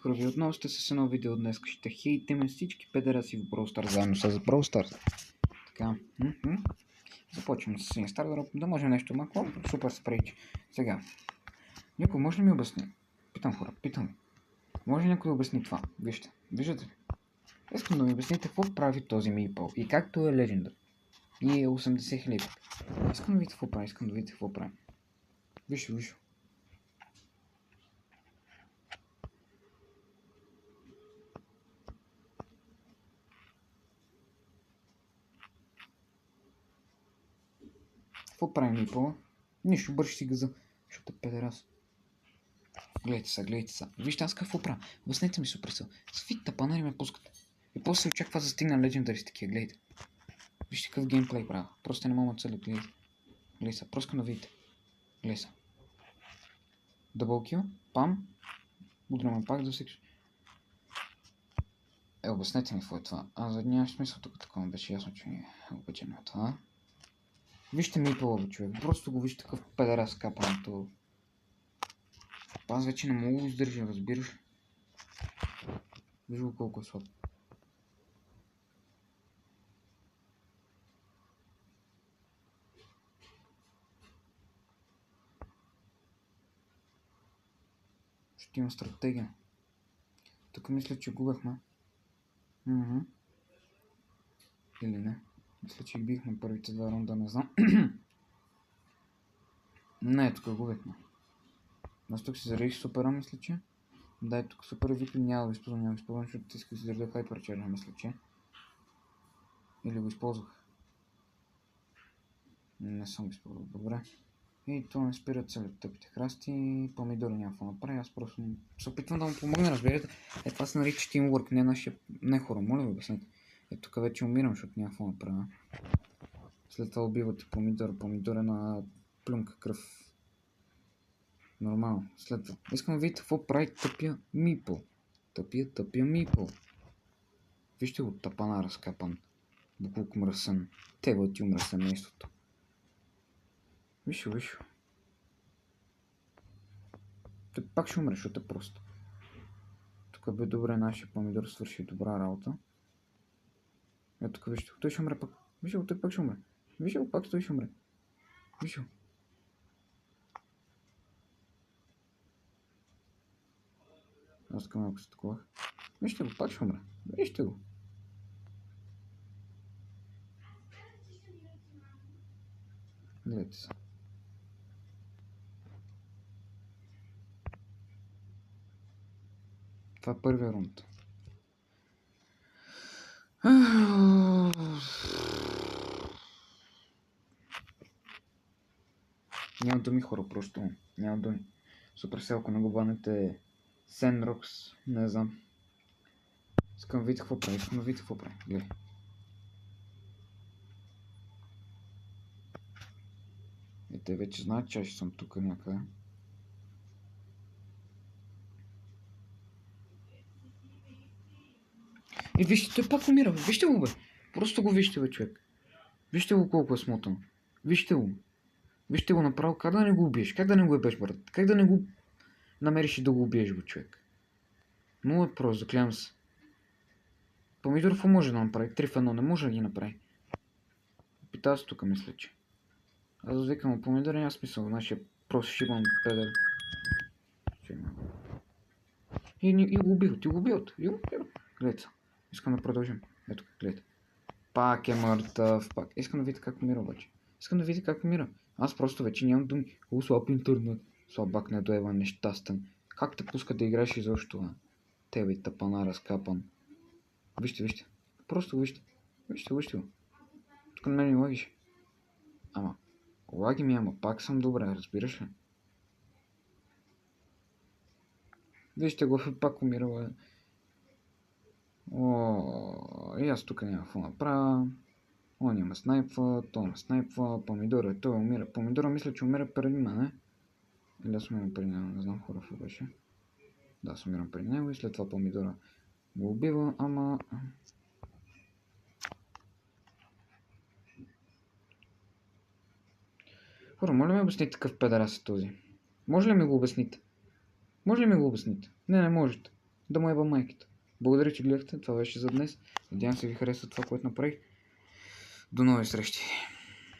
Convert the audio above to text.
Здравейте, хора, отново сте с едно видео днес. Ще хейтиме всички педераси в Brawl Stars заедно с Brawl Stars. Така, започваме с един стар да може нещо малко. Супер спрейч. Сега, някой може ли ми обясни? Питам хора, питам. Може ли някой да обясни това? Вижте, виждате ли? Искам да ми обясните какво прави този Мипъл и както е легендар. И е 80 хиляди. Искам да видите какво прави, искам да видите какво прави. Вижте. Какво прави Мипъл? Нищо, бърши си газа, защото е педерас. Гледайте са. Вижте аз какво правя. Обяснете ми супер сил. С тапанари ме пускат. И после се очаква да стигна легендари с такива. Гледайте. Вижте какъв геймплей правя. Просто не мога да целя. Гледайте са. Просто да видите. Гледайте са. Дъбъл кил. Пам. Удряме пак за всеки. Обяснете ми какво е това. Няма смисъл тук такова. Беше ясно, че е обичано това. Вижте Мипъл, човек. Просто го вижте такъв педерас капането. Аз вече не мога да издържа, разбираш ли? Виж го колко е слаб. Ще има стратегия. Тук мисля, че губехме. Или не? Мисля, че бихме първите два рунда, не знам. Не, тук губехме. Аз тук си заредих супера, мисля, че. Да, тук супер викли няма да го използвам, защото ти иска да си зареда хайперчарджа, мисля, че. Или го използвах. Не съм го използвал, добре. И това не спират целите тъпите храсти, помидори няма какво направи, аз просто се опитвам да му помогна, разберете. Това се нарича teamwork, не нашия, не хора, моля ви обяснете. Тук вече умирам, защото няма какво направя. След това убивате помидор е на плюнка кръв. Нормално. След това искам да видите какво прави тъпия Мипъл. Тъпия Мипъл. Вижте го, тапана разкапан. Буклук мръсен. Теба ти умра семейството. Виж. Той пак ще умре, защото е просто. Тук бе добре, нашия помидор свърши добра работа. Тук вижте, той ще умре пак. Вижте го, той пак ще умре. Вижте го, пак той ще умре. Вижте го. Аз така малко се таковах. Вижте го, пак ще умре. Вижте го. Гледайте се. Това е първия рунд. Няма думи, хора, просто няма думи. Суперсел, ако не го банете Сенрокс, не знам. Искам да видите какво прави, Гледай. Те вече знаят, че аз съм тук някъде. И вижте, той пак умира, вижте го, бе. Просто го вижте, бе, човек. Вижте го колко е смотан. Вижте го направо. Как да не го убиеш? Как да не го ебеш, брат? Как да не го намериш и да го убиеш, бе, човек? Много е просто, заклявам се. Помидоров може да направи. 3 в 1 не може да ги направи. Пита се тук, мисля, че. Аз викам помидори, няма смисъл. Нашия просто шибан педер. И го убиват. Гледайте. Искам да продължим. Ето, гледайте. Пак е мъртъв. Искам да видите как умира обаче. Аз просто вече нямам думи. Слаб интернет. Слабак недоева, нещастен. Как те пуска да играеш изобщо, бе? Тебе и тапана разкапан. Вижте. Просто вижте. Вижте го. Тук на мен ми лагише. Лаги ми, пак съм добре, разбираш ли? Вижте го, пак умира, бе. И аз тук няма какво направя. Он има снайпва, той ме снайпва, помидора, той умира. Помидора мисля, че умира преди мене. Или аз умирам преди него, не знам хора какво беше. Да, аз умирам преди него и след това помидора го убива, ама... Хора, може ли ми обясните такъв педерас е този? Може ли ми го обясните? Не можете. да му еба майките. Благодаря, че гледахте. Това беше за днес. Надявам се ви хареса това, което направих. До нови срещи!